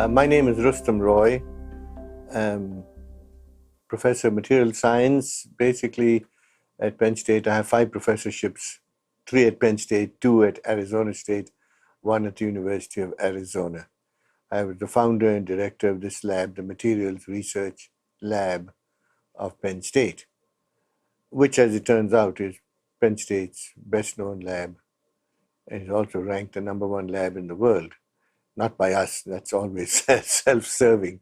My name is Rustum Roy. I'm Professor of Material Science. Basically, at Penn State, I have 5 professorships, 3 at Penn State, 2 at Arizona State, 1 at the University of Arizona. I was the founder and director of this lab, the Materials Research Lab of Penn State, which, as it turns out, is Penn State's best-known lab and is also ranked the #1 lab in the world. Not by us, that's always self-serving,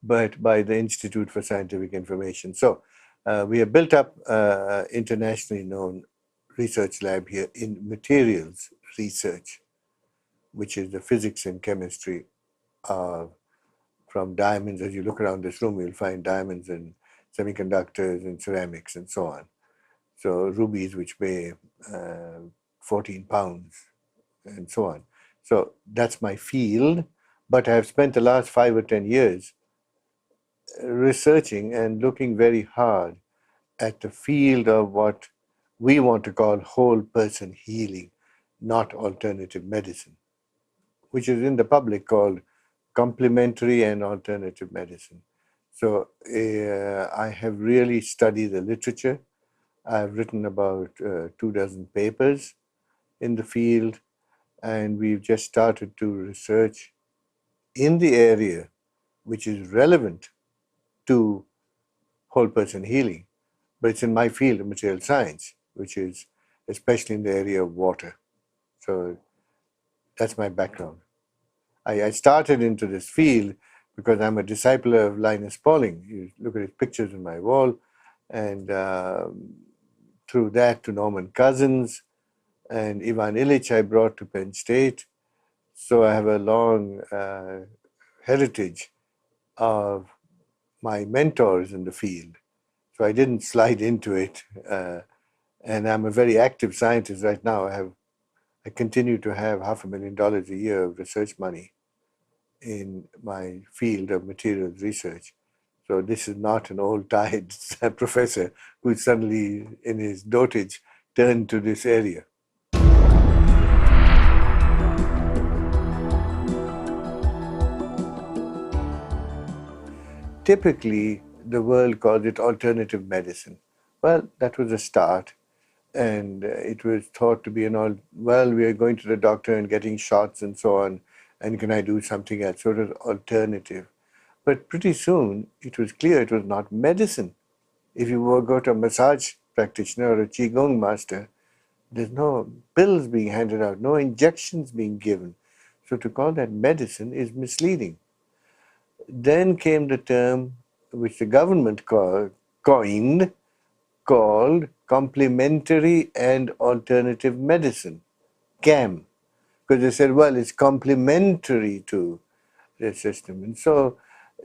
but by the Institute for Scientific Information. So we have built up internationally known research lab here in materials research, which is the physics and chemistry from diamonds. As you look around this room, you'll find diamonds and semiconductors and ceramics and so on. So rubies, which weigh 14 pounds and so on. So that's my field, but I have spent the last 5 or 10 years researching and looking very hard at the field of what we want to call whole person healing, not alternative medicine, which is in the public called complementary and alternative medicine. So I have really studied the literature. I've written about 24 papers in the field, and we've just started to research in the area which is relevant to whole person healing. But it's in my field of material science, which is especially in the area of water. So that's my background. I started into this field because I'm a disciple of Linus Pauling. You look at his pictures on my wall, and through that to Norman Cousins and Ivan Illich I brought to Penn State. So I have a long heritage of my mentors in the field. So I didn't slide into it. And I'm a very active scientist right now. I continue to have $500,000 a year of research money in my field of materials research. So this is not an old-tired professor who suddenly, in his dotage, turned to this area. Typically, the world calls it alternative medicine. Well, that was a start, and it was thought to be we are going to the doctor and getting shots and so on, and can I do something else? So it was alternative. But pretty soon, it was clear it was not medicine. If you go to a massage practitioner or a Qigong master, there's no pills being handed out, no injections being given. So to call that medicine is misleading. Then came the term which the government coined, called complementary and alternative medicine, CAM, because they said, well, it's complementary to the system. And so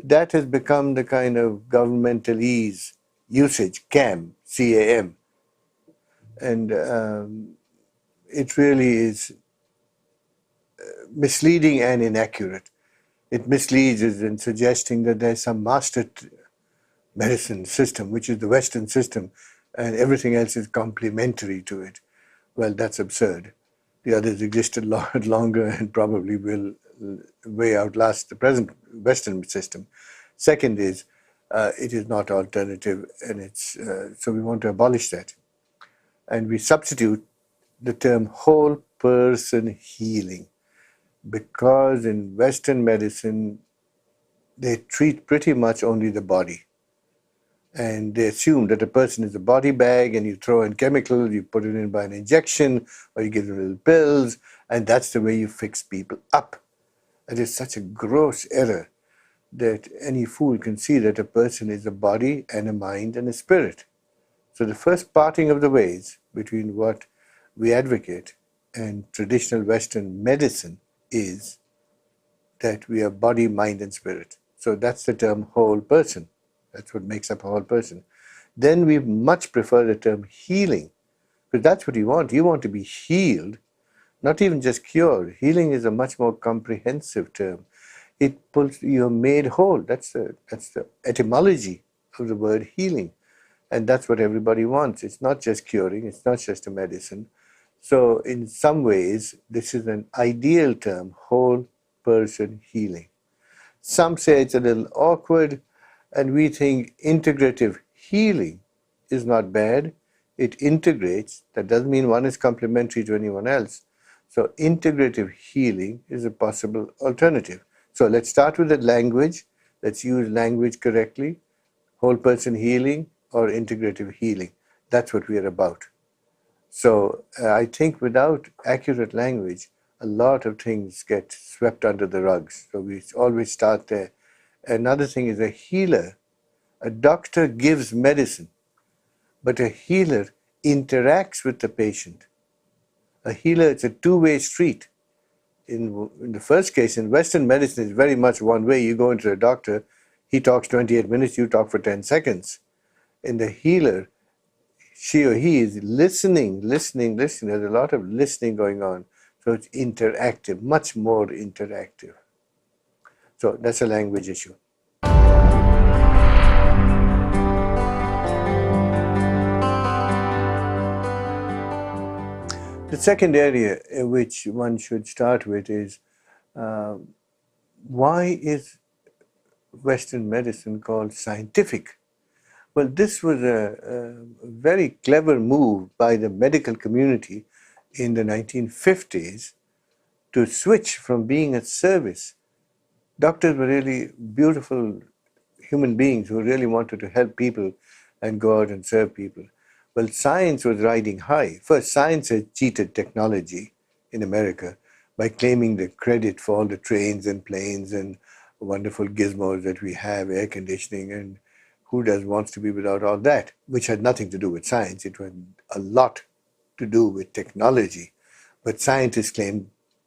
that has become the kind of governmentalese usage, CAM, C-A-M. And it really is misleading and inaccurate. It misleads in suggesting that there's some master medicine system, which is the Western system, and everything else is complementary to it. Well, that's absurd. The others existed a lot longer and probably will way outlast the present Western system. Second is, it is not alternative, and it's so we want to abolish that. And we substitute the term whole person healing, because in Western medicine, they treat pretty much only the body. And they assume that a person is a body bag, and you throw in chemicals, you put it in by an injection, or you give them little pills, and that's the way you fix people up. It is such a gross error that any fool can see that a person is a body and a mind and a spirit. So the first parting of the ways between what we advocate and traditional Western medicine is that we are body, mind, and spirit. So that's the term whole person. That's what makes up a whole person. Then we much prefer the term healing, because that's what you want. You want to be healed, not even just cured. Healing is a much more comprehensive term. It pulls, you're made whole. That's the etymology of the word healing. And that's what everybody wants. It's not just curing, it's not just a medicine. So in some ways, this is an ideal term, whole person healing. Some say it's a little awkward, and we think integrative healing is not bad. It integrates. That doesn't mean one is complementary to anyone else. So integrative healing is a possible alternative. So let's start with the language. Let's use language correctly. Whole person healing or integrative healing. That's what we are about. So I think without accurate language, a lot of things get swept under the rugs. So we always start there. Another thing is a healer. A doctor gives medicine, but a healer interacts with the patient. A healer, it's a two-way street. In the first case, in Western medicine, it's very much one way. You go into a doctor, he talks 28 minutes, you talk for 10 seconds. In the healer, she or he is listening. There's a lot of listening going on. So it's interactive, much more interactive. So that's a language issue. The second area in which one should start with is why is Western medicine called scientific? Well, this was a very clever move by the medical community in the 1950s to switch from being a service. Doctors were really beautiful human beings who really wanted to help people and go out and serve people. Well, science was riding high. First, science had cheated technology in America by claiming the credit for all the trains and planes and wonderful gizmos that we have, air conditioning, and who wants to be without all that, which had nothing to do with science. It had a lot to do with technology. But scientists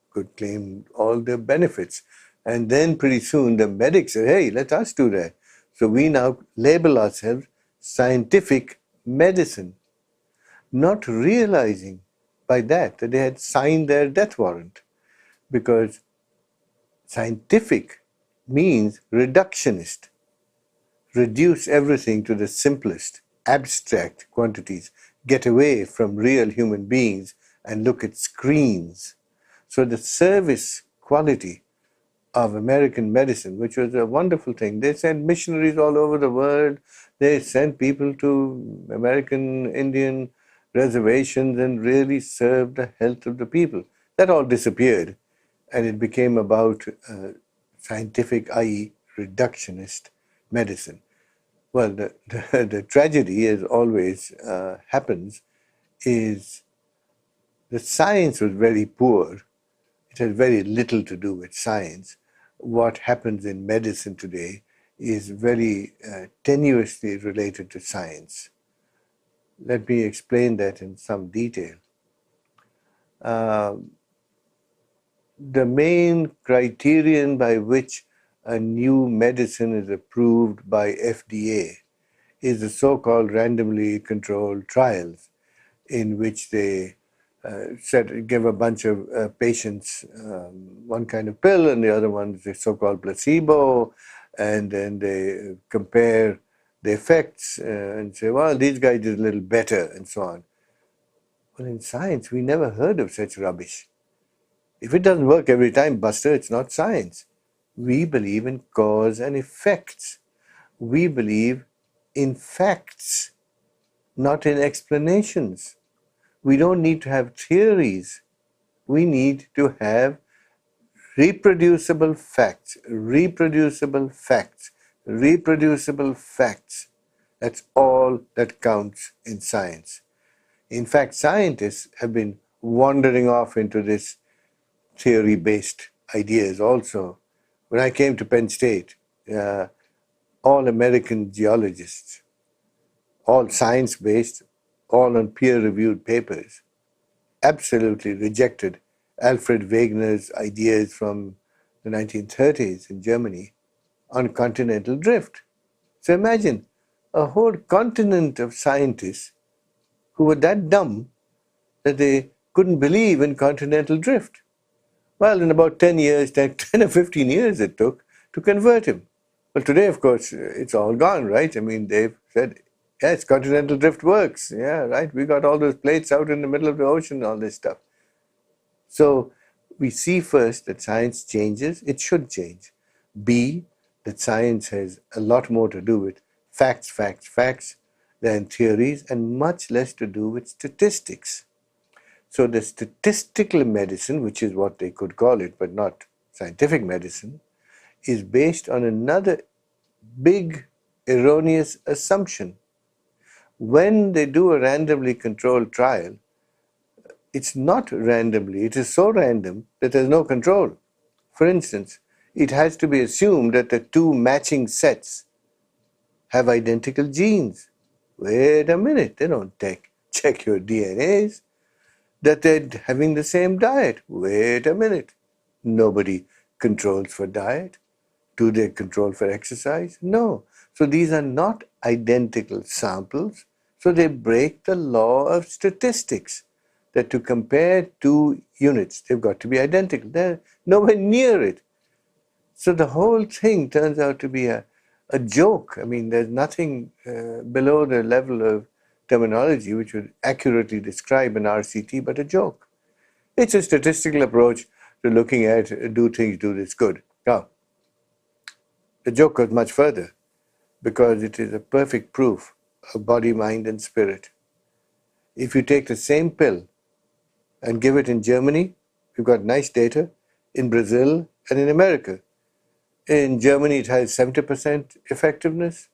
could claim all the benefits. And then pretty soon the medics said, hey, let us do that. So we now label ourselves scientific medicine, not realizing by that they had signed their death warrant, because scientific means reductionist. Reduce everything to the simplest, abstract quantities, get away from real human beings and look at screens. So the service quality of American medicine, which was a wonderful thing. They sent missionaries all over the world. They sent people to American Indian reservations and really served the health of the people. That all disappeared, and it became about scientific, i.e. reductionist medicine. Well, the tragedy, as always happens, is the science was very poor. It has very little to do with science. What happens in medicine today is very tenuously related to science. Let me explain that in some detail. The main criterion by which a new medicine is approved by FDA is the so-called randomly controlled trials, in which they give a bunch of patients one kind of pill and the other one is the so-called placebo, and then they compare the effects and say, well, these guys did a little better, and so on. Well, in science, we never heard of such rubbish. If it doesn't work every time, Buster, it's not science. We believe in cause and effects. We believe in facts, not in explanations. We don't need to have theories. We need to have reproducible facts, reproducible facts, reproducible facts. That's all that counts in science. In fact, scientists have been wandering off into this theory-based ideas also. When I came to Penn State, all American geologists, all science-based, all on peer-reviewed papers, absolutely rejected Alfred Wegener's ideas from the 1930s in Germany on continental drift. So imagine a whole continent of scientists who were that dumb that they couldn't believe in continental drift. Well, in about 10 years, 10 or 15 years it took to convert him. Well, today, of course, it's all gone, right? I mean, they've said, yes, continental drift works. Yeah, right. We got all those plates out in the middle of the ocean, all this stuff. So we see first that science changes. It should change. B, that science has a lot more to do with facts than theories, and much less to do with statistics. So the statistical medicine, which is what they could call it, but not scientific medicine, is based on another big erroneous assumption. When they do a randomly controlled trial, it's not randomly, it is so random that there's no control. For instance, it has to be assumed that the two matching sets have identical genes. Wait a minute, they don't check your DNAs. That they're having the same diet. Wait a minute, nobody controls for diet. Do they control for exercise? No. So these are not identical samples. So they break the law of statistics, that to compare two units, they've got to be identical. They're nowhere near it. So the whole thing turns out to be a joke. I mean, there's nothing below the level of terminology which would accurately describe an RCT but a joke. It's a statistical approach to looking at do this good. Now, the joke goes much further because it is a perfect proof of body, mind, and spirit. If you take the same pill and give it in Germany, you've got nice data, in Brazil and in America. In Germany, it has 70% effectiveness.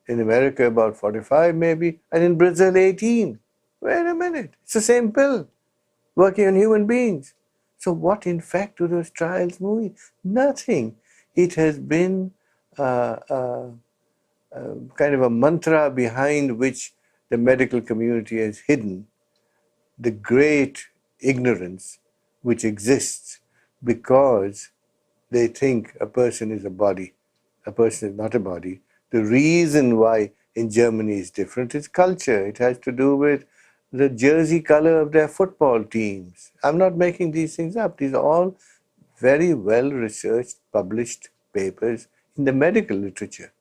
In America, about 45 maybe. And in Brazil, 18. Wait a minute. It's the same pill working on human beings. So what, in fact, do those trials mean? Nothing. It has been kind of a mantra behind which the medical community has hidden the great ignorance which exists because they think a person is a body. A person is not a body. The reason why in Germany is different is culture. It has to do with the jersey color of their football teams. I'm not making these things up. These are all very well researched, published papers in the medical literature.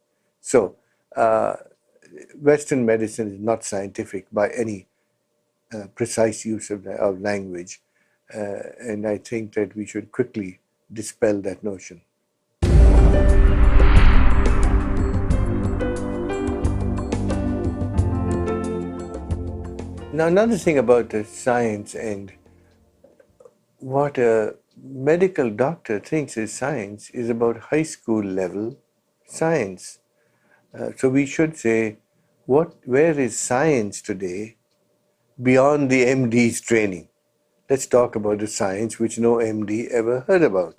So, Western medicine is not scientific by any precise use of language. And I think that we should quickly dispel that notion. Now, another thing about the science and what a medical doctor thinks is science is about high school level science. So we should say, where is science today beyond the MD's training? Let's talk about the science which no MD ever heard about.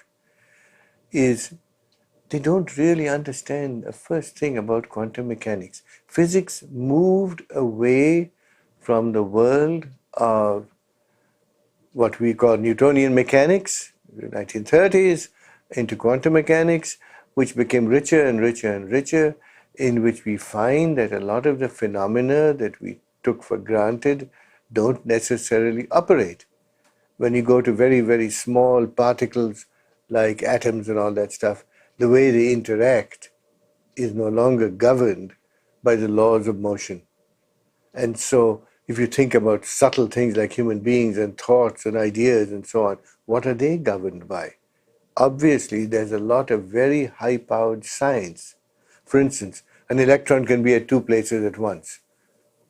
Is they don't really understand the first thing about quantum mechanics. Physics moved away from the world of what we call Newtonian mechanics, the 1930s, into quantum mechanics, which became richer and richer and richer, in which we find that a lot of the phenomena that we took for granted don't necessarily operate. When you go to very, very small particles like atoms and all that stuff, the way they interact is no longer governed by the laws of motion. And so if you think about subtle things like human beings and thoughts and ideas and so on, what are they governed by? Obviously, there's a lot of very high-powered science. For instance, an electron can be at two places at once.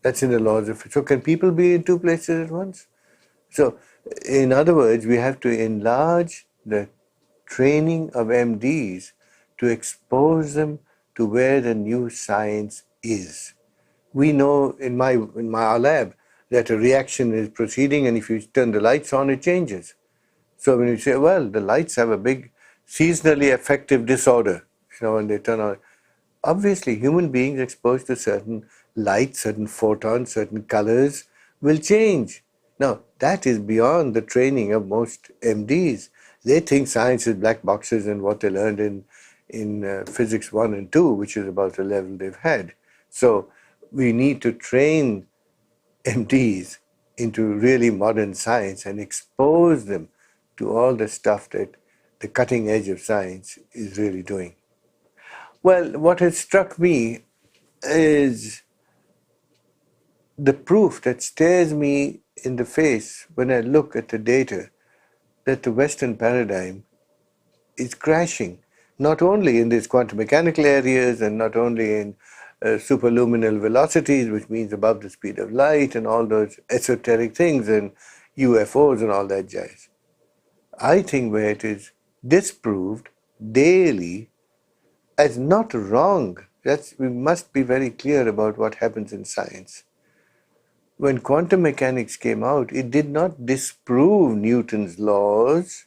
That's in the laws of physics. So can people be in two places at once? So, in other words, we have to enlarge the training of MDs to expose them to where the new science is. We know in our lab that a reaction is proceeding, and if you turn the lights on, it changes. So when you say, well, the lights have a big seasonally affective disorder, when they turn on, obviously human beings exposed to certain light, certain photons, certain colors will change. Now, that is beyond the training of most MDs. They think science is black boxes and what they learned in physics 1 and 2, which is about the level they've had. So we need to train MDs into really modern science and expose them to all the stuff that the cutting edge of science is really doing. Well, what has struck me is the proof that stares me in the face when I look at the data that the Western paradigm is crashing. not only in these quantum mechanical areas and not only in superluminal velocities, which means above the speed of light and all those esoteric things and UFOs and all that jazz. I think where it is disproved daily as not wrong. We must be very clear about what happens in science. When quantum mechanics came out, it did not disprove Newton's laws.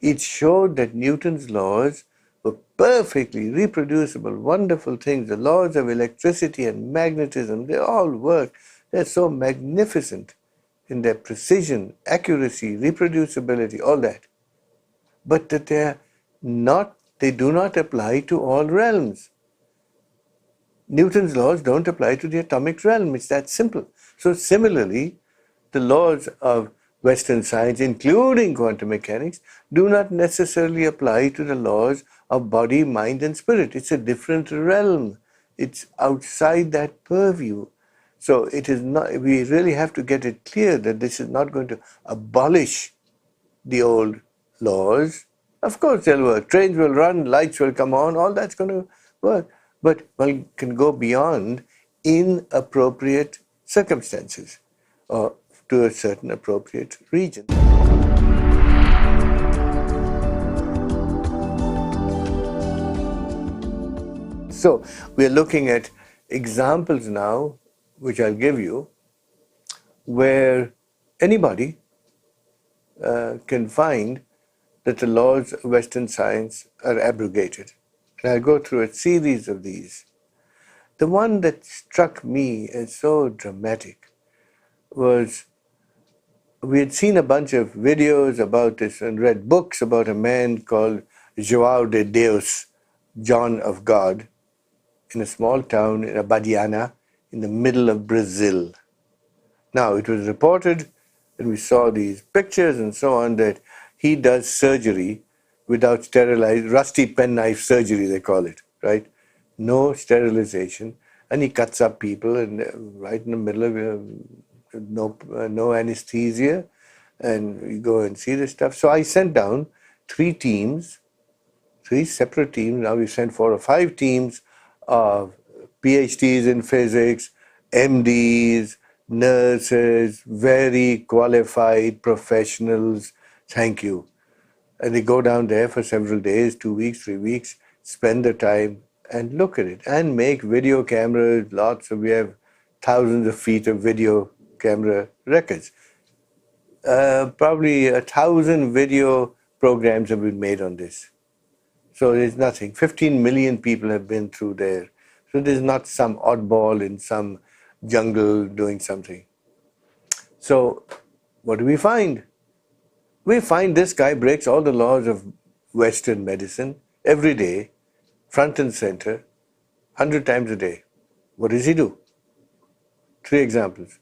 It showed that Newton's laws were perfectly reproducible, wonderful things. The laws of electricity and magnetism, they all work. They're so magnificent in their precision, accuracy, reproducibility, all that. But that they do not apply to all realms. Newton's laws don't apply to the atomic realm. It's that simple. So similarly, the laws of Western science, including quantum mechanics, do not necessarily apply to the laws of body, mind, and spirit. It's a different realm. It's outside that purview. So it is not. We really have to get it clear that this is not going to abolish the old laws. Of course they'll work. Trains will run, lights will come on, all that's going to work. But one can go beyond in appropriate circumstances or to a certain appropriate region. So we're looking at examples now, which I'll give you, where anybody can find that the laws of Western science are abrogated. And I'll go through a series of these. The one that struck me as so dramatic was, we had seen a bunch of videos about this and read books about a man called João de Deus, John of God, in a small town in Abadiana in the middle of Brazil. Now, it was reported, and we saw these pictures and so on, that he does surgery without rusty penknife surgery, they call it, right? No sterilization, and he cuts up people and right in the middle of no anesthesia, and we go and see this stuff. So I sent down 3 separate teams. Now we sent 4 or 5 teams of PhDs in physics, MDs, nurses, very qualified professionals. Thank you. And they go down there for several days, 2 weeks, 3 weeks, spend the time and look at it and make video cameras, we have thousands of feet of video camera records. Probably 1,000 video programs have been made on this. So there's nothing. 15 million people have been through there. So there's not some oddball in some jungle doing something. So what do we find? We find this guy breaks all the laws of Western medicine every day, front and center, 100 times a day. What does he do? 3 examples.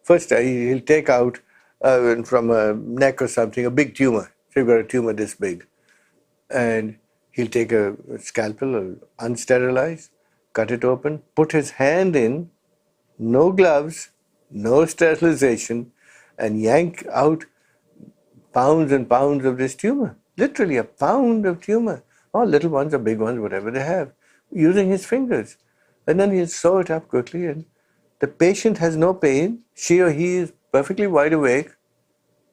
First, he'll take out from a neck or something a big tumor. So you've got a tumor this big. And he'll take a scalpel or unsterilized, cut it open, put his hand in, no gloves, no sterilization, and yank out pounds and pounds of this tumor. Literally a pound of tumor. Or little ones or big ones, whatever they have, using his fingers. And then he'll sew it up quickly, and the patient has no pain. She or he is perfectly wide awake.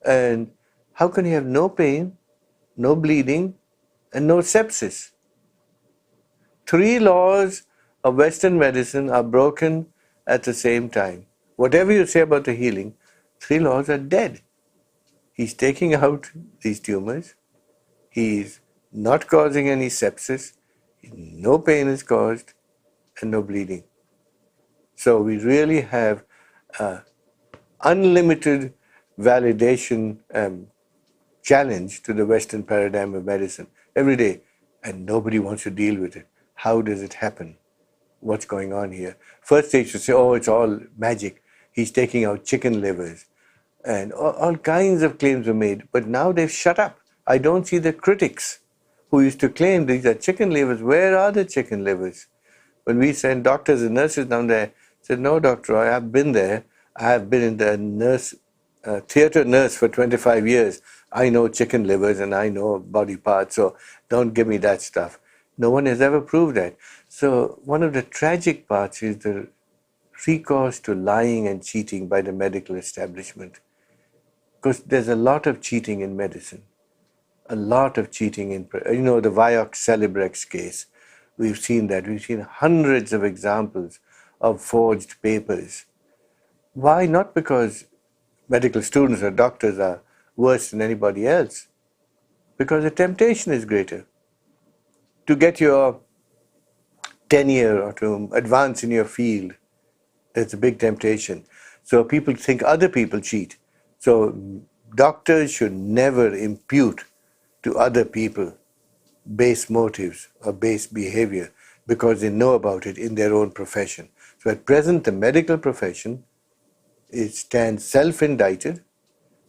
And how can he have no pain, no bleeding, and no sepsis? 3 laws of Western medicine are broken at the same time. Whatever you say about the healing, 3 laws are dead. He's taking out these tumors. He's not causing any sepsis. No pain is caused and no bleeding. So we really have unlimited validation challenge to the Western paradigm of medicine every day, and nobody wants to deal with it. How does it happen? What's going on here? First they should say, oh, it's all magic. He's taking out chicken livers. And all kinds of claims were made. But now they've shut up. I don't see the critics who used to claim these are chicken livers. Where are the chicken livers? When we sent doctors and nurses down there, said, no, Dr. Roy, I've been there. I have been in the theater nurse for 25 years. I know chicken livers and I know body parts, so don't give me that stuff. No one has ever proved that. So one of the tragic parts is the recourse to lying and cheating by the medical establishment. Because there's a lot of cheating in medicine. A lot of cheating in, the Vioxx Celebrex case. We've seen that. We've seen hundreds of examples of forged papers. Why? Not because medical students or doctors are worse than anybody else. Because the temptation is greater. To get your tenure or to advance in your field, there's a big temptation. So people think other people cheat. So doctors should never impute to other people base motives or base behavior because they know about it in their own profession. So at present, the medical profession stands self-indicted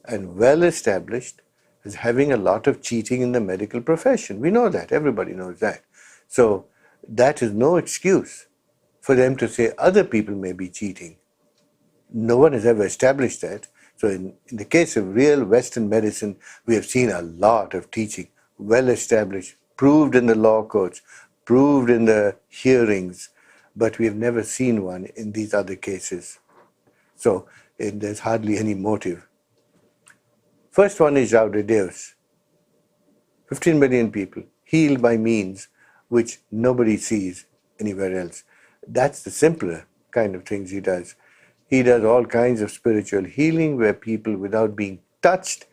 and well established as having a lot of cheating in the medical profession. We know that. Everybody knows that. So that is no excuse for them to say other people may be cheating. No one has ever established that. So in the case of real Western medicine, we have seen a lot of teaching, well established, proved in the law courts, proved in the hearings, but we have never seen one in these other cases. So there's hardly any motive. First one is João de Deus. 15 million people healed by means which nobody sees anywhere else. That's the simpler kind of things he does. He does all kinds of spiritual healing where people, without being touched,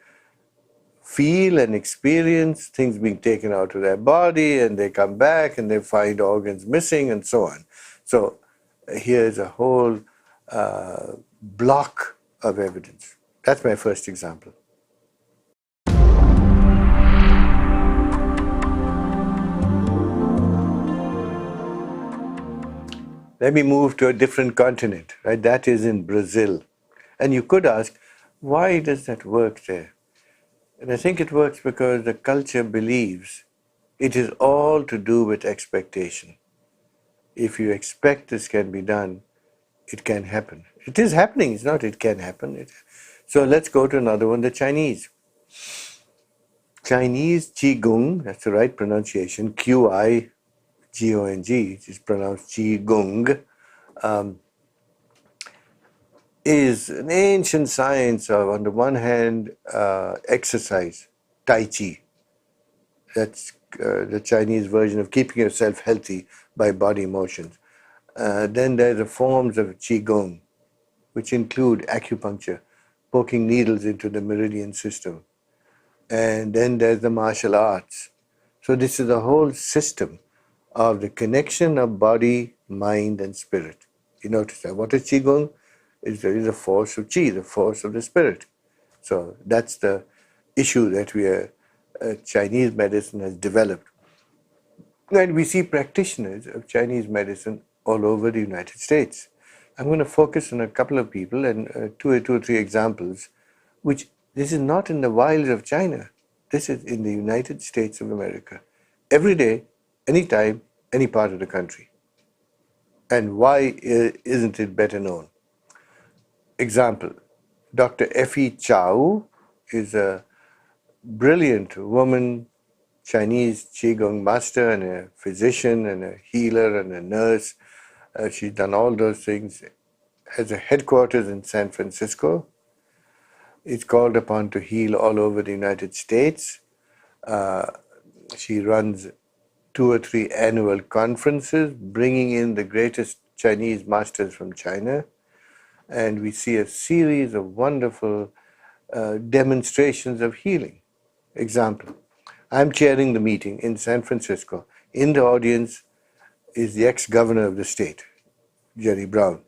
feel and experience things being taken out of their body, and they come back and they find organs missing and so on. So here's a whole block of evidence. That's my first example. Let me move to a different continent, right? That is in Brazil. And you could ask, why does that work there? And I think it works because the culture believes it is all to do with expectation. If you expect this can be done, it can happen. It is happening, it's not it can happen. So let's go to another one, the Chinese. Chinese Qigong, that's the right pronunciation, Qigong, it is pronounced Qigong, is an ancient science of, on the one hand, exercise, Tai Chi. That's the Chinese version of keeping yourself healthy by body motions. Then there are the forms of Qigong, which include acupuncture, poking needles into the Meridian system. And then there's the martial arts. So this is a whole system of the connection of body, mind, and spirit. You notice that. What is Qigong? Is there is a force of Qi, the force of the spirit. So that's the issue that Chinese medicine has developed. And we see practitioners of Chinese medicine all over the United States. I'm going to focus on a couple of people and two or three examples, which this is not in the wilds of China. This is in the United States of America. Every day, anytime, any part of the country. And why isn't it better known? Example, Dr. Effie Chow is a brilliant woman, Chinese Qigong master and a physician and a healer and a nurse. She's done all those things. Has a headquarters in San Francisco. Is called upon to heal all over the United States. She runs 2 or 3 annual conferences, bringing in the greatest Chinese masters from China. And we see a series of wonderful demonstrations of healing. Example, I'm chairing the meeting in San Francisco. In the audience is the ex-governor of the state, Jerry Brown.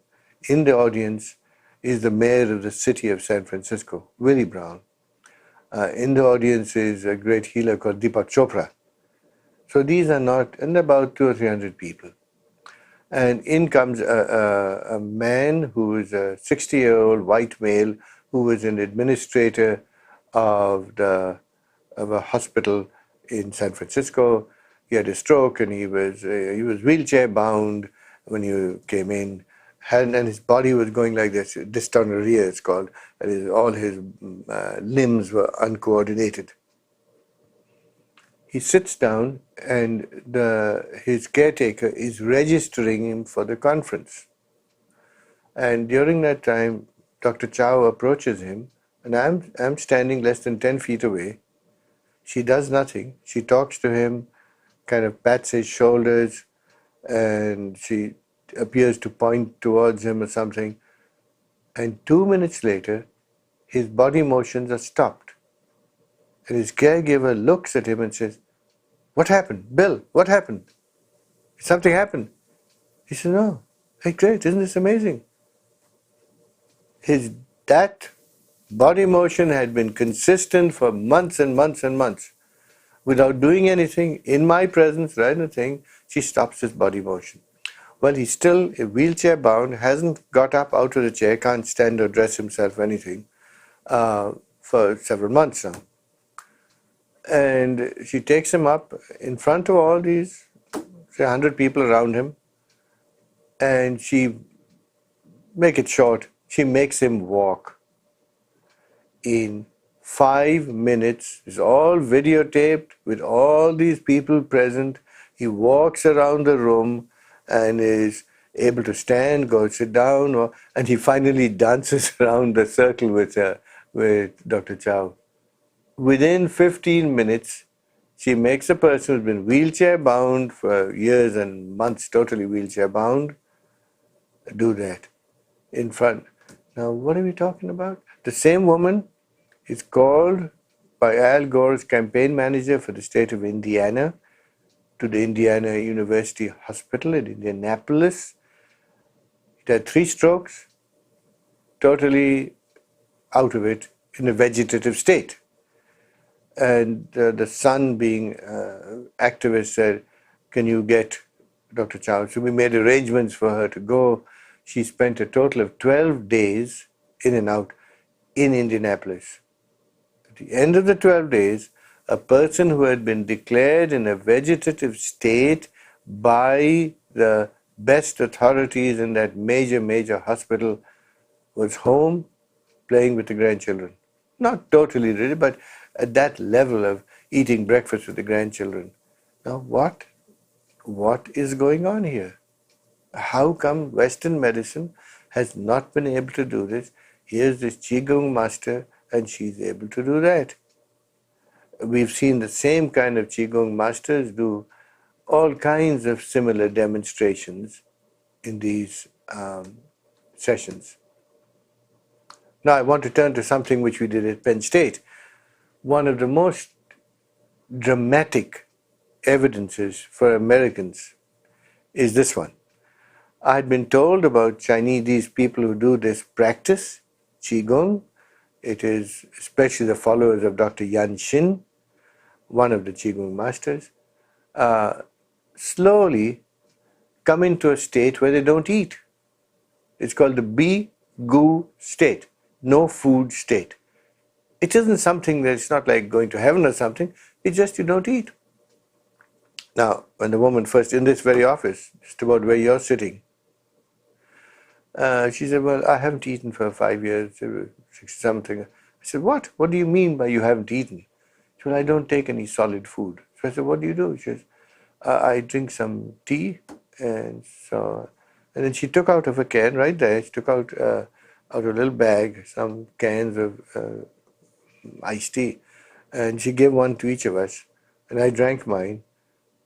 In the audience is the mayor of the city of San Francisco, Willie Brown. In the audience is a great healer called Deepak Chopra. So these are not, and about 200 or 300 people. And in comes a man who is a 60-year-old white male who was an administrator of a hospital in San Francisco. He had a stroke and he was wheelchair bound when he came in, and his body was going like this. Dystonorrhea it's called. That is, all his limbs were uncoordinated. he sits down and his caretaker is registering him for the conference. And during that time, Dr. Chow approaches him, and I'm standing less than 10 feet away. She does nothing. She talks to him, kind of pats his shoulders, and she appears to point towards him or something. And 2 minutes later, his body motions are stopped. And his caregiver looks at him and says, "What happened? Bill, what happened? Something happened." He said, "No." Hey, great, isn't this amazing? That body motion had been consistent for months and months and months. Without doing anything, in my presence, right in the thing, she stops his body motion. Well, he's still wheelchair bound, hasn't got up out of the chair, can't stand or dress himself or anything for several months now. And she takes him up in front of all these, say, 100 people around him, and make it short, she makes him walk. In 5 minutes, it's all videotaped with all these people present. He walks around the room and is able to stand, go sit down, and he finally dances around the circle with Dr. Chow. Within 15 minutes, she makes a person who's been wheelchair bound for years and months, totally wheelchair bound, do that in front. Now, what are we talking about? The same woman is called by Al Gore's campaign manager for the state of Indiana to the Indiana University Hospital in Indianapolis. It had 3 strokes, totally out of it, in a vegetative state. And the son, being activist, said, "Can you get Dr. Chow?" So we made arrangements for her to go. She spent a total of 12 days in and out in Indianapolis. At the end of the 12 days, a person who had been declared in a vegetative state by the best authorities in that major hospital was home playing with the grandchildren. Not totally really, but at that level of eating breakfast with the grandchildren. Now what is going on here? How come Western medicine has not been able to do this? Here's this Qigong master and she's able to do that. We've seen the same kind of Qigong masters do all kinds of similar demonstrations in these sessions. Now I want to turn to something which we did at Penn State. One of the most dramatic evidences for Americans is this one. I'd been told about these people who do this practice, Qigong. It is especially the followers of Dr. Yan Xin, one of the Qigong masters, slowly come into a state where they don't eat. It's called the Bigu state, no food state. It isn't something that's not like going to heaven or something, it's just you don't eat. Now, when the woman first in this very office, just about where you're sitting, she said, "Well, I haven't eaten for 5 years, 60-something. I said, "What? What do you mean by you haven't eaten?" She said, "I don't take any solid food." So I said, "What do you do?" She says, "I drink some tea." And then she took out of a can right there, she took out of a little bag some cans of iced tea. And she gave one to each of us. And I drank mine.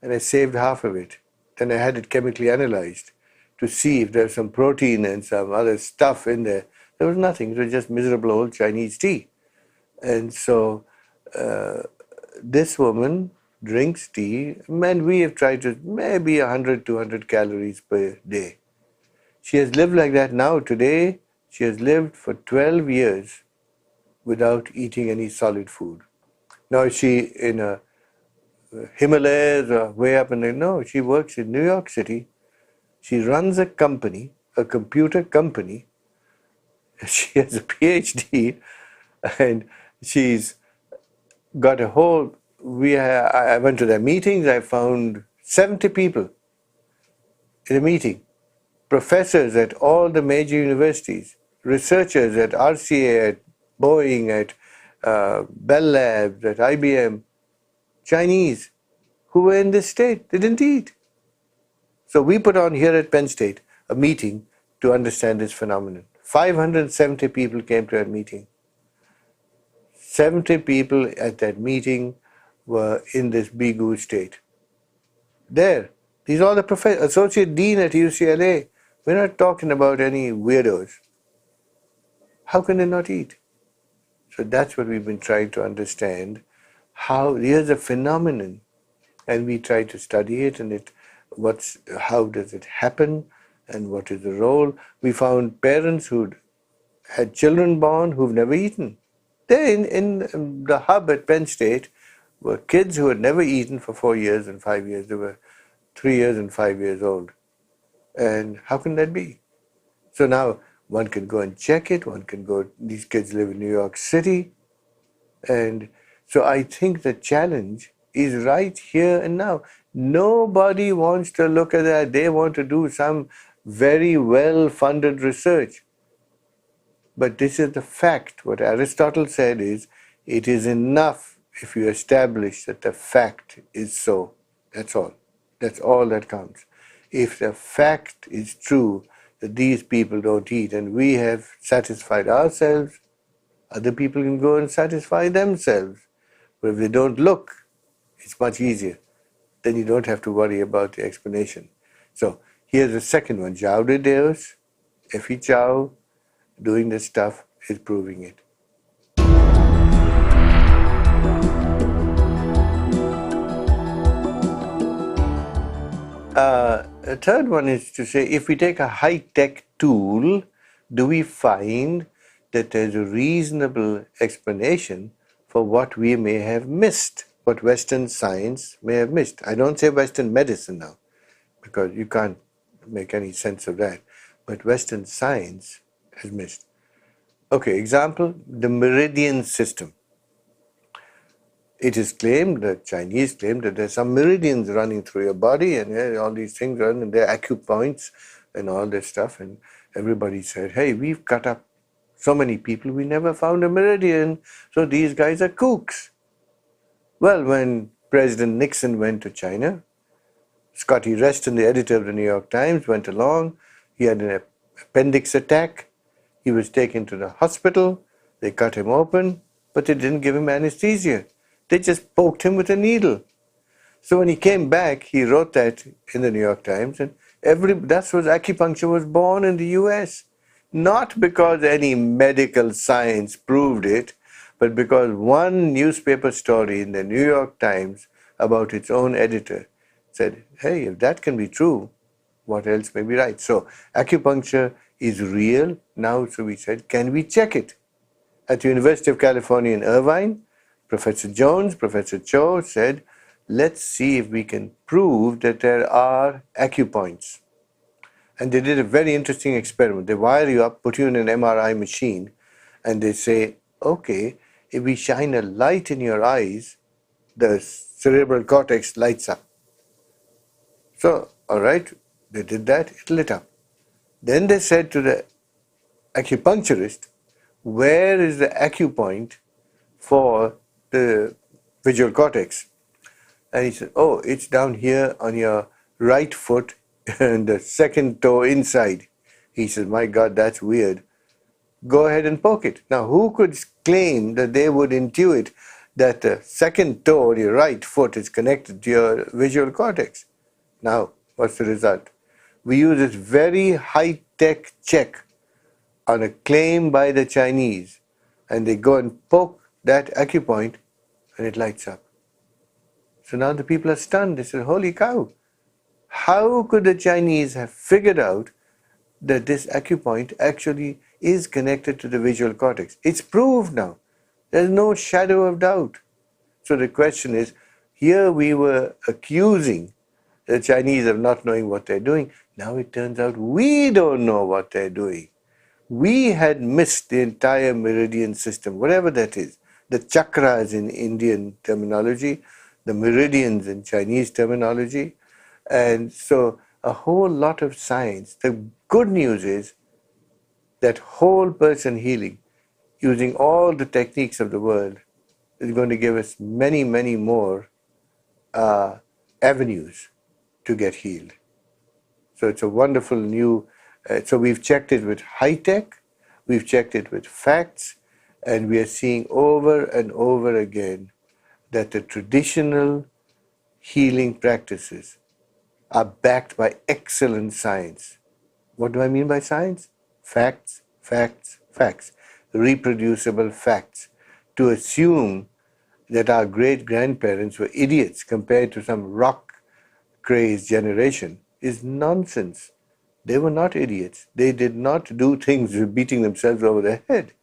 And I saved half of it. Then I had it chemically analyzed to see if there's some protein and some other stuff in there. There was nothing. It was just miserable old Chinese tea. And so this woman drinks tea, and we have tried to maybe 100, 200 calories per day. She has lived like that now. Today, she has lived for 12 years without eating any solid food. Now, is she in a Himalayas or way up in there? No, she works in New York City. She runs a company, a computer company. She has a PhD, and she's got a whole. I went to their meetings. I found 70 people in a meeting, professors at all the major universities, researchers at RCA, at Boeing, at Bell Labs, at IBM, Chinese. who were in this state. They didn't eat. So we put on here at Penn State a meeting to understand this phenomenon. 570 people came to that meeting. 70 people at that meeting were in this Bigu state. There. These are the associate dean at UCLA. We're not talking about any weirdos. How can they not eat? So that's what we've been trying to understand. How here's a phenomenon, and we try to study it, and how does it happen, and what is the role? We found parents who had children born who've never eaten. There in the hub at Penn State were kids who had never eaten for 4 years and 5 years. They were 3 years and 5 years old. And how can that be? So now one can go and check it. These kids live in New York City. And so I think the challenge is right here and now. Nobody wants to look at that. They want to do some very well-funded research. But this is the fact. What Aristotle said is, it is enough if you establish that the fact is so. That's all. That's all that counts. If the fact is true that these people don't eat and we have satisfied ourselves, other people can go and satisfy themselves. But if they don't look, it's much easier. Then you don't have to worry about the explanation. So here's the second one. João de Deus, Effie Chow, doing this stuff is proving it. A third one is to say, if we take a high-tech tool, do we find that there's a reasonable explanation for what we may have missed, what Western science may have missed? I don't say Western medicine now, because you can't make any sense of that. But Western science has missed. Okay, example, the Meridian system. It is claimed, the Chinese claim, that there's some meridians running through your body, and all these things run, and they're acupoints and all this stuff. And everybody said, hey, we've cut up so many people, we never found a meridian, so these guys are kooks. Well, when President Nixon went to China, Scotty Reston, the editor of the New York Times, went along. He had an appendix attack. He was taken to the hospital. They cut him open, but they didn't give him anesthesia. They just poked him with a needle. So when he came back, he wrote that in the New York Times, and that's what acupuncture was born in the US. Not because any medical science proved it, but because one newspaper story in the New York Times about its own editor said, hey, if that can be true, what else may be right? So acupuncture is real now, so we said, can we check it? At the University of California in Irvine, Professor Jones, Professor Chow said, let's see if we can prove that there are acupoints. And they did a very interesting experiment. They wire you up, put you in an MRI machine, and they say, okay, if we shine a light in your eyes, the cerebral cortex lights up. So, all right, they did that, it lit up. Then they said to the acupuncturist, where is the acupoint for the visual cortex? And he said, oh, it's down here on your right foot and the second toe inside. He said, my God, that's weird. Go ahead and poke it. Now, who could claim that they would intuit that the second toe or your right foot is connected to your visual cortex? Now, what's the result? We use this very high-tech check on a claim by the Chinese, and they go and poke that acupoint, and it lights up. So now the people are stunned. They said, holy cow, how could the Chinese have figured out that this acupoint actually is connected to the visual cortex? It's proved now. There's no shadow of doubt. So the question is, here we were accusing the Chinese of not knowing what they're doing. Now it turns out we don't know what they're doing. We had missed the entire meridian system, whatever that is. The chakras in Indian terminology, the meridians in Chinese terminology. And so a whole lot of science. The good news is that whole person healing, using all the techniques of the world, is going to give us many, many more avenues to get healed. So it's a wonderful new, so we've checked it with high tech, we've checked it with facts, and we are seeing over and over again that the traditional healing practices are backed by excellent science. What do I mean by science? Facts, facts, facts. Reproducible facts. To assume that our great-grandparents were idiots compared to some rock-crazed generation is nonsense. They were not idiots. They did not do things beating themselves over the head.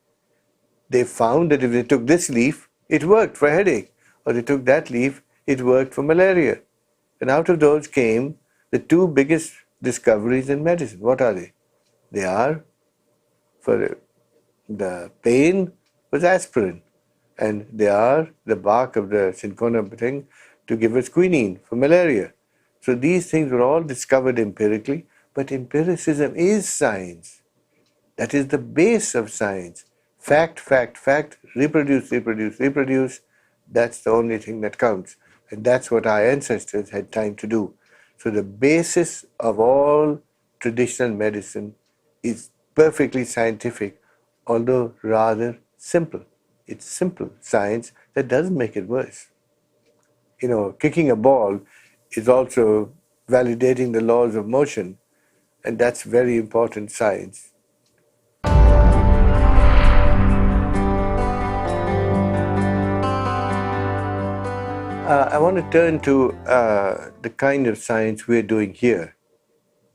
They found that if they took this leaf, it worked for headache. Or they took that leaf, it worked for malaria. And out of those came the two biggest discoveries in medicine. What are they? They are, for the pain, was aspirin. And they are the bark of the cinchona thing to give us quinine for malaria. So these things were all discovered empirically, but empiricism is science. That is the base of science. Fact, fact, fact, reproduce, reproduce, reproduce. That's the only thing that counts. And that's what our ancestors had time to do. So the basis of all traditional medicine is perfectly scientific, although rather simple. It's simple science that doesn't make it worse. You know, kicking a ball is also validating the laws of motion, and that's very important science. I want to turn to the kind of science we're doing here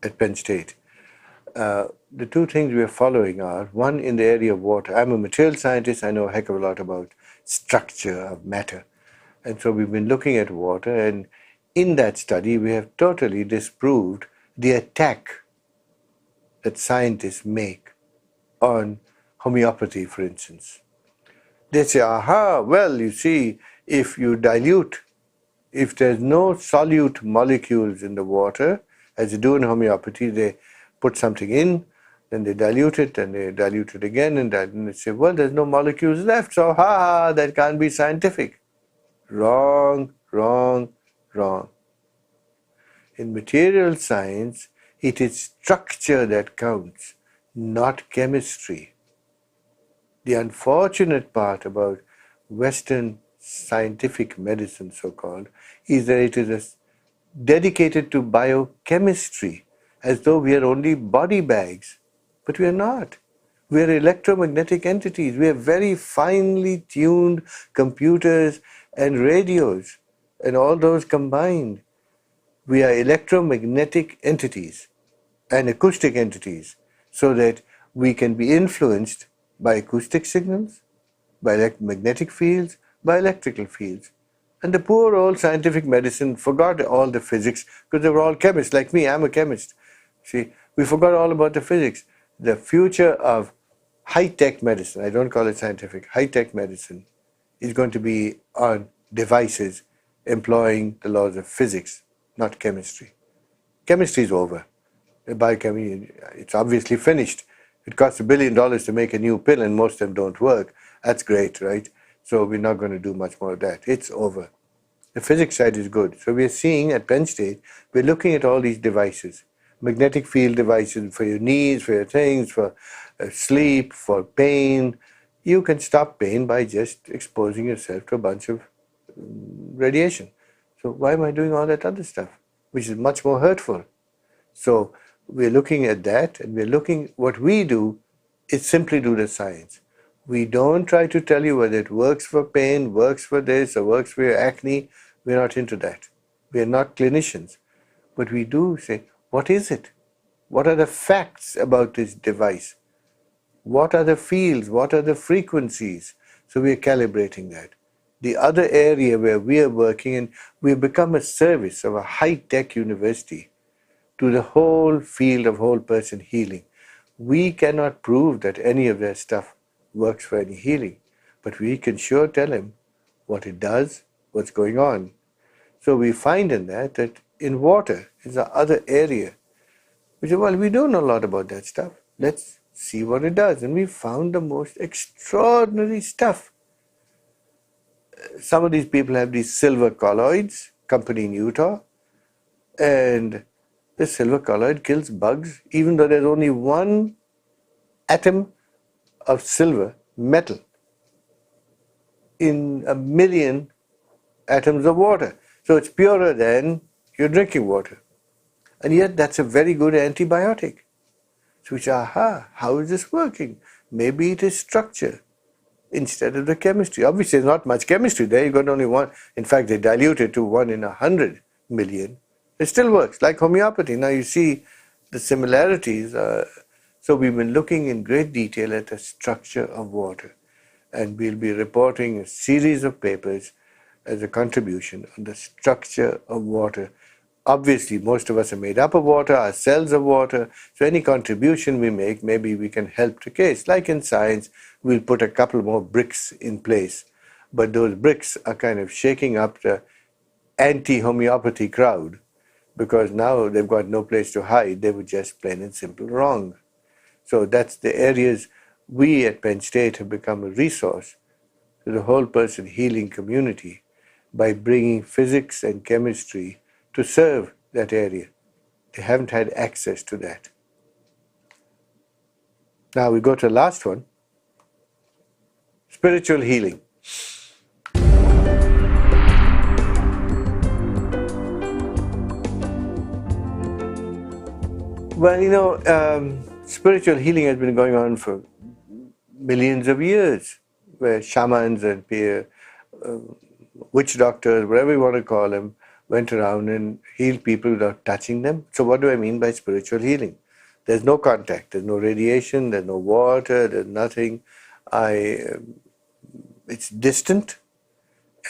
at Penn State. The two things we're following are, one, in the area of water. I'm a material scientist. I know a heck of a lot about structure of matter. And so we've been looking at water, and in that study we have totally disproved the attack that scientists make on homeopathy, for instance. They say, aha, well, you see, if you dilute, if there's no solute molecules in the water, as you do in homeopathy, they put something in, then they dilute it, and they dilute it again, and they say, well, there's no molecules left, so that can't be scientific. Wrong, wrong, wrong. In material science, it is structure that counts, not chemistry. The unfortunate part about Western scientific medicine, so-called, is that it is dedicated to biochemistry, as though we are only body bags. But we are not. We are electromagnetic entities. We are very finely tuned computers and radios, and all those combined. We are electromagnetic entities and acoustic entities, so that we can be influenced by acoustic signals, by magnetic fields, by electrical fields. And the poor old scientific medicine forgot all the physics, because they were all chemists. Like me, I'm a chemist. See, we forgot all about the physics. The future of high-tech medicine, I don't call it scientific, high-tech medicine, is going to be on devices employing the laws of physics, not chemistry. Chemistry is over. Biochemistry, it's obviously finished. It costs $1 billion to make a new pill, and most of them don't work. That's great, right? So we're not going to do much more of that. It's over. The physics side is good. So we're seeing at Penn State, we're looking at all these devices. Magnetic field devices for your knees, for your things, for sleep, for pain. You can stop pain by just exposing yourself to a bunch of radiation. So why am I doing all that other stuff, which is much more hurtful? So we're looking at that, and we're looking, what we do is simply do the science. We don't try to tell you whether it works for pain, works for this, or works for your acne. We're not into that. We're not clinicians. But we do say, what is it? What are the facts about this device? What are the fields? What are the frequencies? So we're calibrating that. The other area where we are working, and we've become a service of a high-tech university to the whole field of whole person healing. We cannot prove that any of their stuff works for any healing, but we can sure tell him what it does, what's going on. So we find in that in water is the other area. We say, well, we don't know a lot about that stuff. Let's see what it does. And we found the most extraordinary stuff. Some of these people have these silver colloids, company in Utah. And the silver colloid kills bugs, even though there's only one atom of silver metal in a million atoms of water. So it's purer than your drinking water. And yet that's a very good antibiotic. So which, how is this working? Maybe it is structure instead of the chemistry. Obviously, there's not much chemistry there. You've got only one. In fact, they dilute it to 1 in 100 million. It still works, like homeopathy. Now you see the similarities. So we've been looking in great detail at the structure of water. And we'll be reporting a series of papers as a contribution on the structure of water. Obviously, most of us are made up of water, our cells of water, so any contribution we make, maybe we can help the case. Like in science, we'll put a couple more bricks in place, but those bricks are kind of shaking up the anti-homeopathy crowd, because now they've got no place to hide, they were just plain and simple wrong. So that's the areas we at Penn State have become a resource to the whole person healing community by bringing physics and chemistry to serve that area. They haven't had access to that. Now we go to the last one, spiritual healing. Well, spiritual healing has been going on for millions of years, where shamans and witch doctors, whatever you want to call them, went around and healed people without touching them. So what do I mean by spiritual healing? There's no contact, there's no radiation, there's no water, there's nothing. It's distant,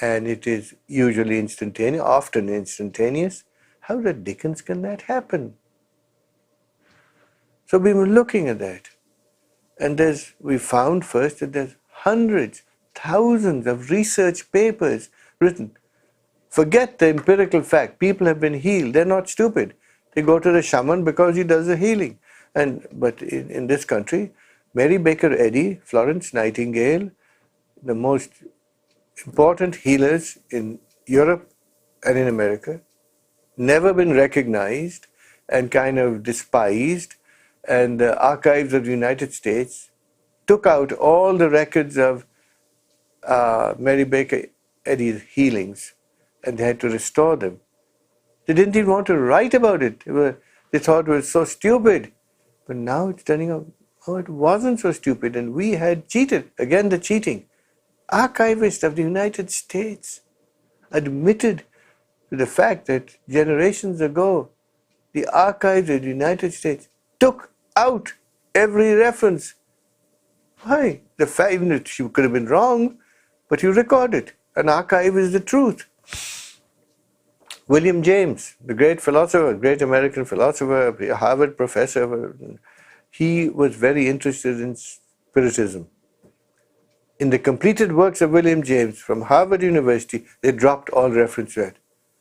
and it is usually instantaneous, often instantaneous. How the dickens can that happen? So we were looking at that. And we found first that there's hundreds, thousands of research papers written. Forget the empirical fact. People have been healed. They're not stupid. They go to the shaman because he does the healing. But in this country, Mary Baker Eddy, Florence Nightingale, the most important healers in Europe and in America, never been recognized and kind of despised. And the archives of the United States took out all the records of Mary Baker Eddy's healings, and they had to restore them. They didn't even want to write about it. They thought it was so stupid. But now it's turning out, it wasn't so stupid, and we had cheated. Again, the cheating. Archivists of the United States admitted to the fact that generations ago, the archives of the United States took out every reference. Why? The fact, even if she could have been wrong, but you record it. An archive is the truth. William James, the great philosopher, great American philosopher, Harvard professor, he was very interested in spiritism. In the completed works of William James from Harvard University, they dropped all reference to it.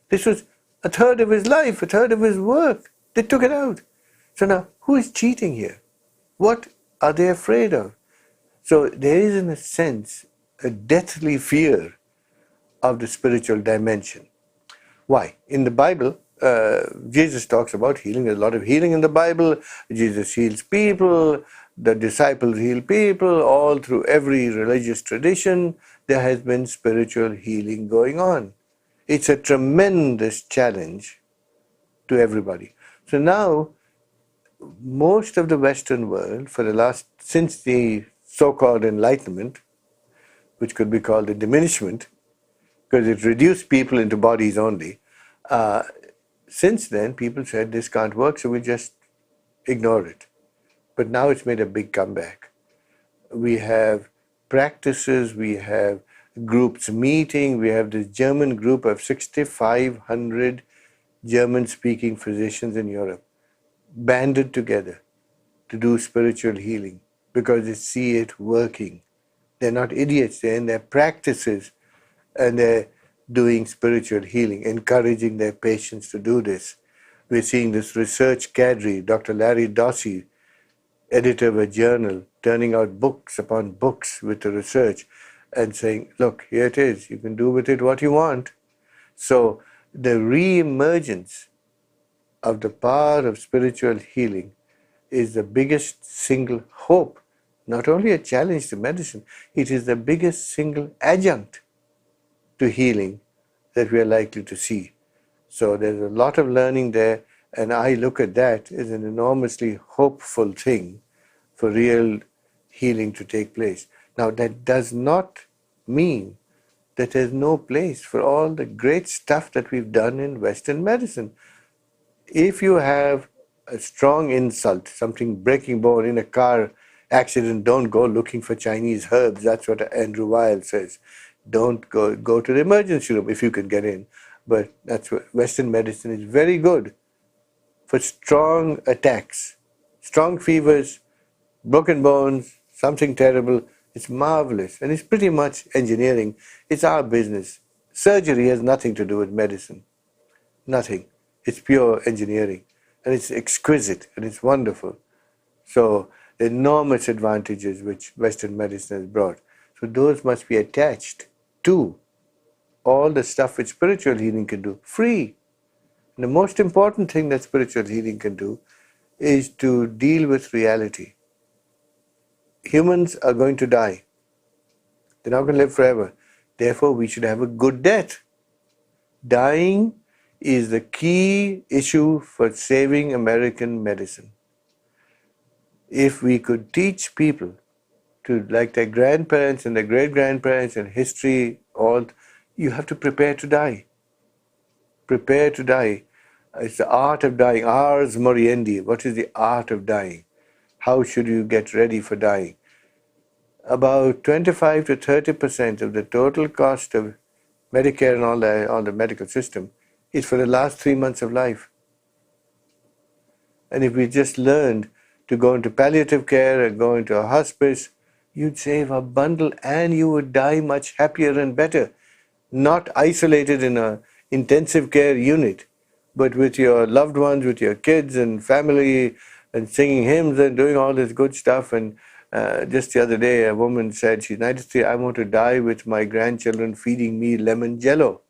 This was a third of his life, a third of his work. They took it out. So now, who is cheating here? What are they afraid of? So there is, in a sense, a deathly fear of the spiritual dimension. Why? In the Bible, Jesus talks about healing. There's a lot of healing in the Bible. Jesus heals people. The disciples heal people. All through every religious tradition, there has been spiritual healing going on. It's a tremendous challenge to everybody. So now, most of the Western world, since the so-called Enlightenment, which could be called a diminishment, because it reduced people into bodies only, since then people said this can't work, so we just ignore it. But now it's made a big comeback. We have practices, we have groups meeting, we have this German group of 6,500 German-speaking physicians in Europe banded together to do spiritual healing because they see it working. They're not idiots, they're in their practices and they're doing spiritual healing, encouraging their patients to do this. We're seeing this research cadre, Dr. Larry Dossey, editor of a journal, turning out books upon books with the research and saying, look, here it is, you can do with it what you want. So the re-emergence of the power of spiritual healing is the biggest single hope, not only a challenge to medicine, it is the biggest single adjunct to healing that we are likely to see. So there's a lot of learning there, and I look at that as an enormously hopeful thing for real healing to take place. Now, that does not mean that there's no place for all the great stuff that we've done in Western medicine. If you have a strong insult, something breaking bone in a car accident, don't go looking for Chinese herbs. That's what Andrew Weil says. Don't go to the emergency room if you can get in. But that's what Western medicine is very good for strong attacks, strong fevers, broken bones, something terrible. It's marvelous, and it's pretty much engineering. It's our business. Surgery has nothing to do with medicine. Nothing. It's pure engineering, and it's exquisite, and it's wonderful. So, enormous advantages which Western medicine has brought. So those must be attached to all the stuff which spiritual healing can do, free. And the most important thing that spiritual healing can do is to deal with reality. Humans are going to die. They're not going to live forever. Therefore, we should have a good death. Dying is the key issue for saving American medicine. If we could teach people to, like their grandparents and their great-grandparents and history, all, you have to prepare to die. Prepare to die. It's the art of dying. Ars moriendi. What is the art of dying? How should you get ready for dying? About 25 to 30% of the total cost of Medicare and all the medical system is for the last 3 months of life. And if we just learned to go into palliative care and go into a hospice, you'd save a bundle and you would die much happier and better. Not isolated in an intensive care unit, but with your loved ones, with your kids and family, and singing hymns and doing all this good stuff. And just the other day, a woman said, she's 93, I want to die with my grandchildren feeding me lemon jello.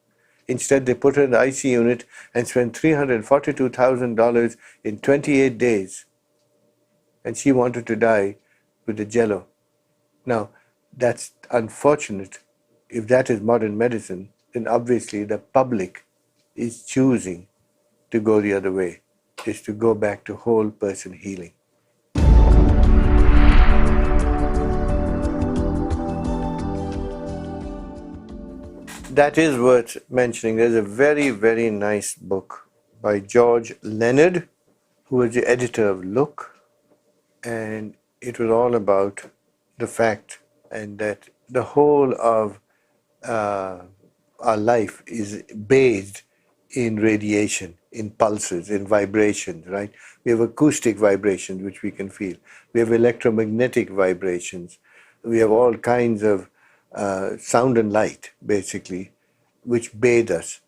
Instead, they put her in the IC unit and spent $342,000 in 28 days. And she wanted to die with the jello. Now, that's unfortunate. If that is modern medicine, then obviously the public is choosing to go the other way, is to go back to whole person healing. That is worth mentioning. There's a very, very nice book by George Leonard, who was the editor of Look, and it was all about the fact and that the whole of our life is bathed in radiation, in pulses, in vibrations, right? We have acoustic vibrations, which we can feel. We have electromagnetic vibrations. We have all kinds of sound and light, basically, which bathe us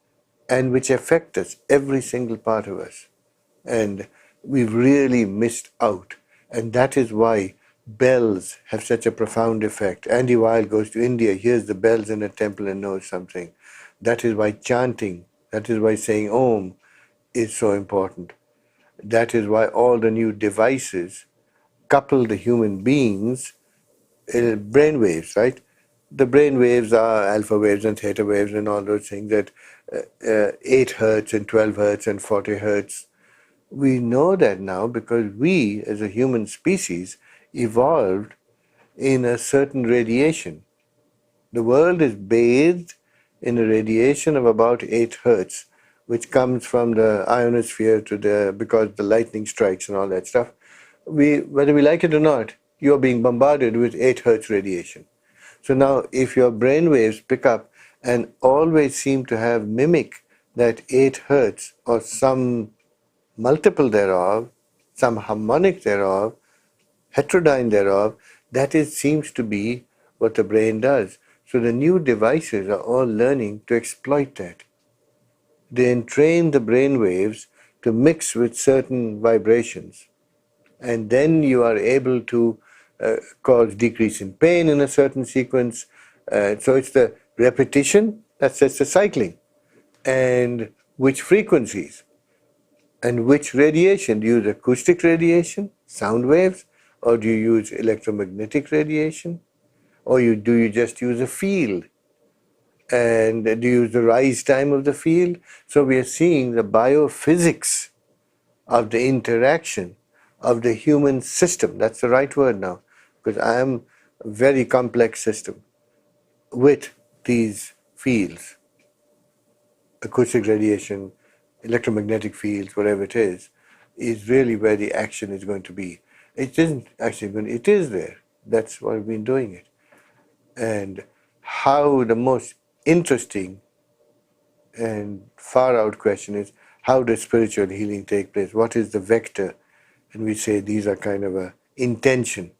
and which affect us, every single part of us. And we've really missed out. And that is why bells have such a profound effect. Andy Weil goes to India, hears the bells in a temple and knows something. That is why chanting, that is why saying Om is so important. That is why all the new devices couple the human beings, brainwaves, right? The brainwaves are alpha waves and theta waves and all those things that 8 hertz and 12 hertz and 40 hertz. We know that now because we, as a human species, evolved in a certain radiation. The world is bathed in a radiation of about 8 hertz, which comes from the ionosphere because the lightning strikes and all that stuff. Whether we like it or not, you're being bombarded with 8 hertz radiation. So now, if your brain waves pick up and always seem to have mimic that 8 hertz or some multiple thereof, some harmonic thereof, heterodyne thereof, seems to be what the brain does. So the new devices are all learning to exploit that. They entrain the brain waves to mix with certain vibrations. And then you are able to cause decrease in pain in a certain sequence. So it's the repetition that sets the cycling. And which frequencies. And which radiation? Do you use acoustic radiation, sound waves, or do you use electromagnetic radiation? Or do you just use a field? And do you use the rise time of the field? So we are seeing the biophysics of the interaction of the human system. That's the right word now, because I am a very complex system with these fields, acoustic radiation, electromagnetic fields, whatever it is really where the action is going to be. It isn't actually going, it is there. That's why we've been doing it. And how the most interesting and far out question is, how does spiritual healing take place? What is the vector? And we say these are kind of a intention.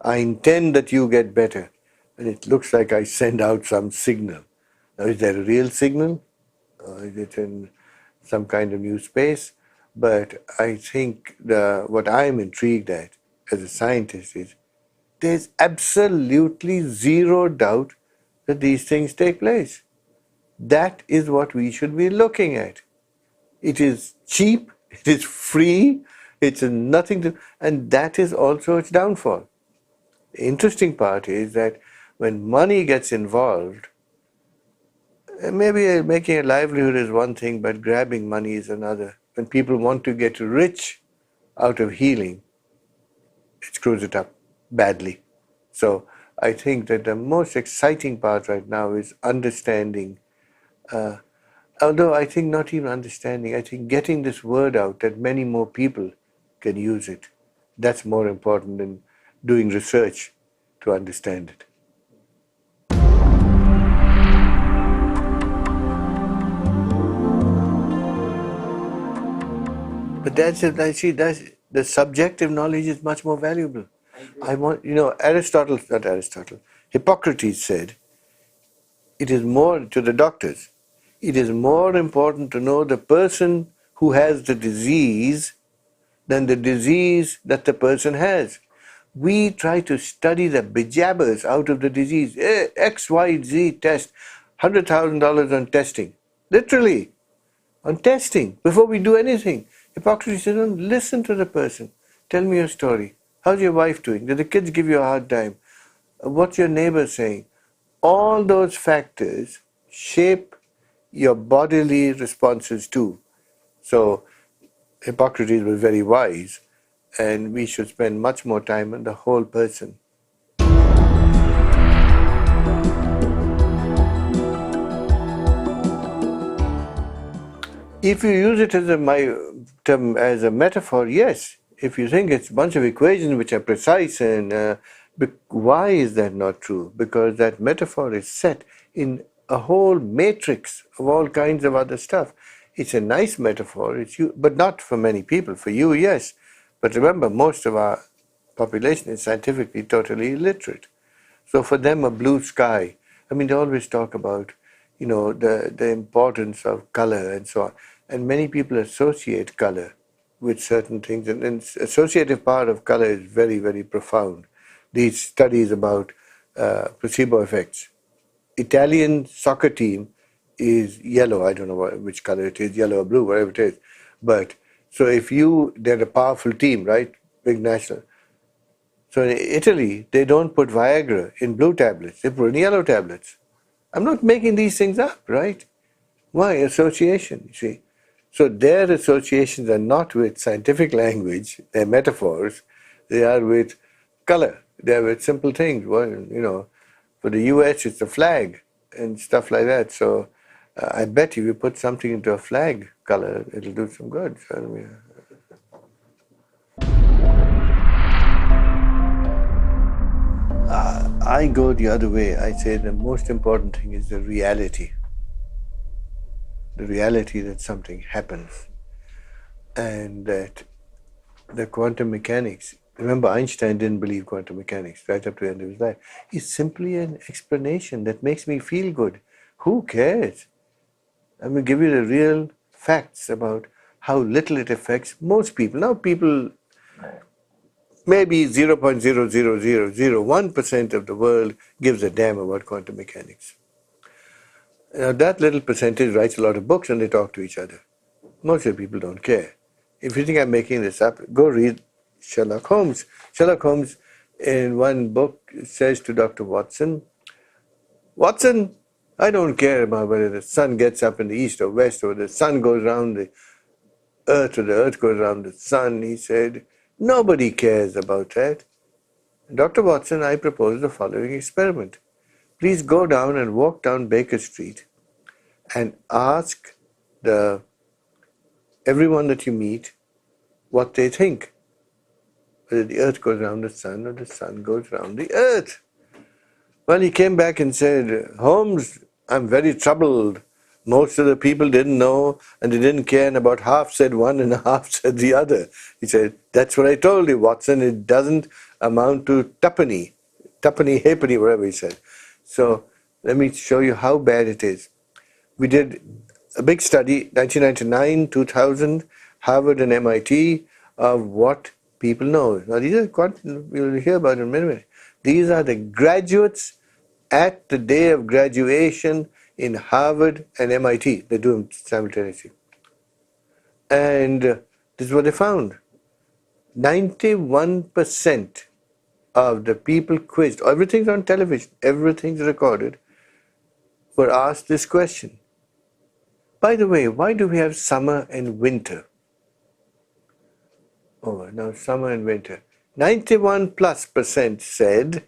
I intend that you get better. And it looks like I send out some signal. Now, is there a real signal? Or is it in some kind of new space? But I think what I'm intrigued at as a scientist is there's absolutely zero doubt that these things take place. That is what we should be looking at. It is cheap, it is free, it's nothing to, and that is also its downfall. The interesting part is that when money gets involved, maybe making a livelihood is one thing, but grabbing money is another. When people want to get rich out of healing, it screws it up badly. So I think that the most exciting part right now is understanding, although I think not even understanding, I think getting this word out that many more people can use it. That's more important than doing research to understand it. But that's it. I see that's the subjective knowledge is much more valuable. I want, Hippocrates said, it is more to the doctors. It is more important to know the person who has the disease than the disease that the person has. We try to study the bejabbers out of the disease. XYZ test, $100,000 on testing. Literally, on testing, before we do anything. Hippocrates says, don't listen to the person. Tell me your story. How's your wife doing? Do the kids give you a hard time? What's your neighbor saying? All those factors shape your bodily responses too. So Hippocrates was very wise, and we should spend much more time on the whole person. If you use it as a metaphor, yes. If you think it's a bunch of equations which are precise, and why is that not true? Because that metaphor is set in a whole matrix of all kinds of other stuff. It's a nice metaphor, but not for many people. For you, yes. But remember, most of our population is scientifically totally illiterate. So for them, a blue sky, I mean, they always talk about, the importance of color and so on. And many people associate color with certain things. And the associative power of color is very, very profound. These studies about placebo effects. Italian soccer team is yellow. I don't know which color it is, yellow or blue, whatever it is. But so they're a powerful team, right? Big national. So in Italy, they don't put Viagra in blue tablets. They put in yellow tablets. I'm not making these things up, right? Why? Association, you see. So their associations are not with scientific language, they're metaphors. They are with color. They are with simple things. Well, for the US, it's the flag and stuff like that. So I bet if you put something into a flag color, it'll do some good. So, I go the other way. I say the most important thing is the reality. The reality that something happens. And that the quantum mechanics, remember Einstein didn't believe quantum mechanics right up to the end of his life. It's simply an explanation that makes me feel good. Who cares? I'm going to give you the real facts about how little it affects most people. Now people, maybe 0.00001% of the world gives a damn about quantum mechanics. Now that little percentage writes a lot of books and they talk to each other. Most of the people don't care. if you think I'm making this up, go read Sherlock Holmes. Sherlock Holmes, in one book, says to Dr. Watson, Watson, I don't care about whether the sun gets up in the east or west, or the sun goes around the earth, or the earth goes around the sun. He said, nobody cares about that. Dr. Watson, I propose the following experiment. Please go down and walk down Baker Street and ask everyone that you meet what they think, whether the earth goes around the sun or the sun goes around the earth. Well, he came back and said, Holmes, I'm very troubled. Most of the people didn't know and they didn't care, and about half said one and half said the other. He said, that's what I told you, Watson. It doesn't amount to tuppenny, halfpenny, whatever he said. So let me show you how bad it is. We did a big study, 1999, 2000, Harvard and MIT, of what people know. Now these are we'll hear about in a minute. These are the graduates at the day of graduation in Harvard and MIT. They do them simultaneously. And this is what they found. 91% of the people quizzed, everything's on television, everything's recorded, were asked this question. By the way, why do we have summer and winter? Oh, now summer and winter. 91+% said,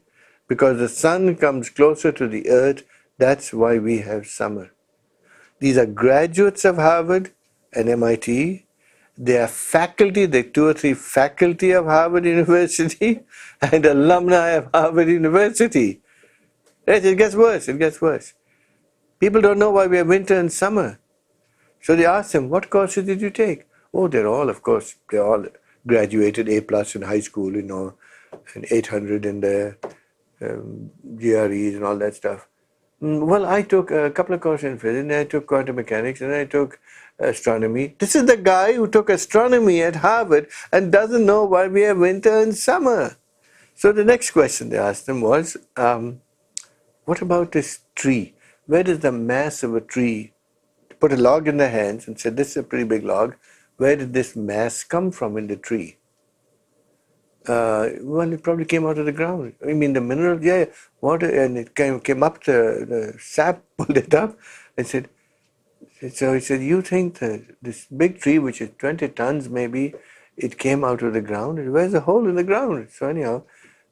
because the sun comes closer to the earth, that's why we have summer. These are graduates of Harvard and MIT. They are faculty, the 2 or 3 faculty of Harvard University and alumni of Harvard University. Right, it gets worse, it gets worse. People don't know why we have winter and summer. So they asked them, what courses did you take? Oh, they're all, of course, they all graduated A+ in high school, and 800 in their GREs and all that stuff. Well, I took a couple of courses in physics, and I took quantum mechanics, and I took astronomy. This is the guy who took astronomy at Harvard and doesn't know why we have winter and summer. So the next question they asked him was, what about this tree? Where does the mass of a tree, put a log in their hands and said, this is a pretty big log, where did this mass come from in the tree? Well, it probably came out of the ground. I mean, the mineral, yeah, water, and it came up, the sap pulled it up and said, so he said, you think that this big tree, which is 20 tons maybe, it came out of the ground? Where's the hole in the ground? So anyhow,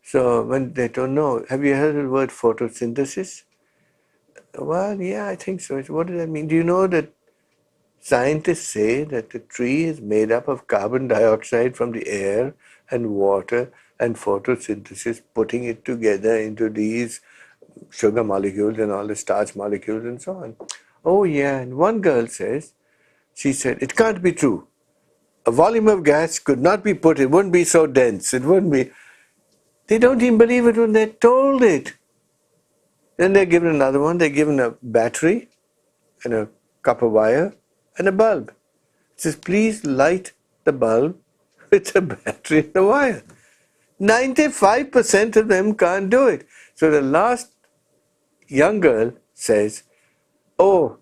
so when they don't know, have you heard the word photosynthesis? Well, yeah, I think so. What does that mean? Do you know that scientists say that the tree is made up of carbon dioxide from the air and water and photosynthesis, putting it together into these sugar molecules and all the starch molecules and so on? Oh yeah, and one girl says, she said, it can't be true. A volume of gas could not be put, it wouldn't be so dense, it wouldn't be. They don't even believe it when they're told it. Then they're given another one, they're given a battery and a copper wire and a bulb. It says, please light the bulb with the battery and the wire. 95% of them can't do it. So the last young girl says, oh,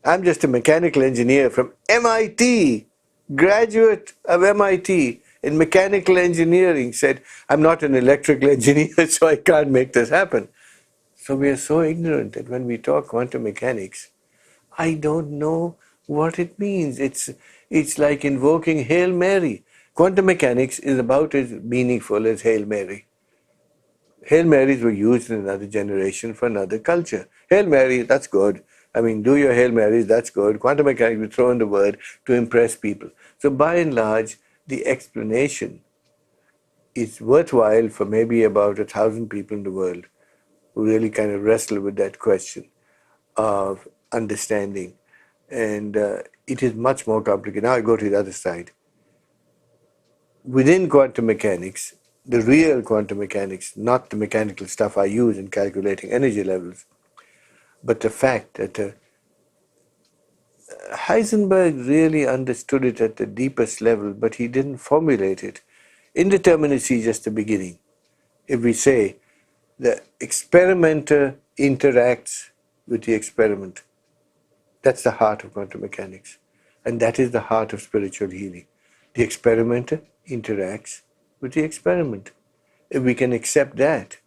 I'm just a mechanical engineer from MIT, graduate of MIT in mechanical engineering, said, I'm not an electrical engineer, so I can't make this happen. So we are so ignorant that when we talk quantum mechanics, I don't know what it means. It's like invoking Hail Mary. Quantum mechanics is about as meaningful as Hail Mary. Hail Marys were used in another generation for another culture. Hail Mary, that's good. I mean, do your Hail Marys, that's good. Quantum mechanics, we throw in the word to impress people. So by and large, the explanation is worthwhile for maybe about 1,000 people in the world who really kind of wrestle with that question of understanding. And it is much more complicated. Now I go to the other side. Within quantum mechanics, the real quantum mechanics, not the mechanical stuff I use in calculating energy levels, but the fact that Heisenberg really understood it at the deepest level, but he didn't formulate it. Indeterminacy is just the beginning. If we say the experimenter interacts with the experiment, that's the heart of quantum mechanics. And that is the heart of spiritual healing. The experimenter interacts with the experiment. If we can accept that,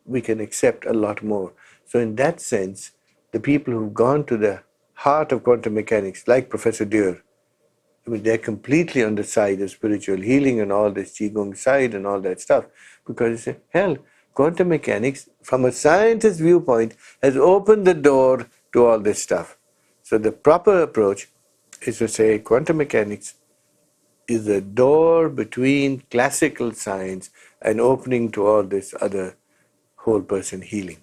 we can accept a lot more. So in that sense, the people who've gone to the heart of quantum mechanics, like Professor Deur, I mean, they're completely on the side of spiritual healing and all this Qigong side and all that stuff. Because they say, hell, quantum mechanics, from a scientist's viewpoint, has opened the door to all this stuff. So the proper approach is to say quantum mechanics is a door between classical science and opening to all this other whole person healing.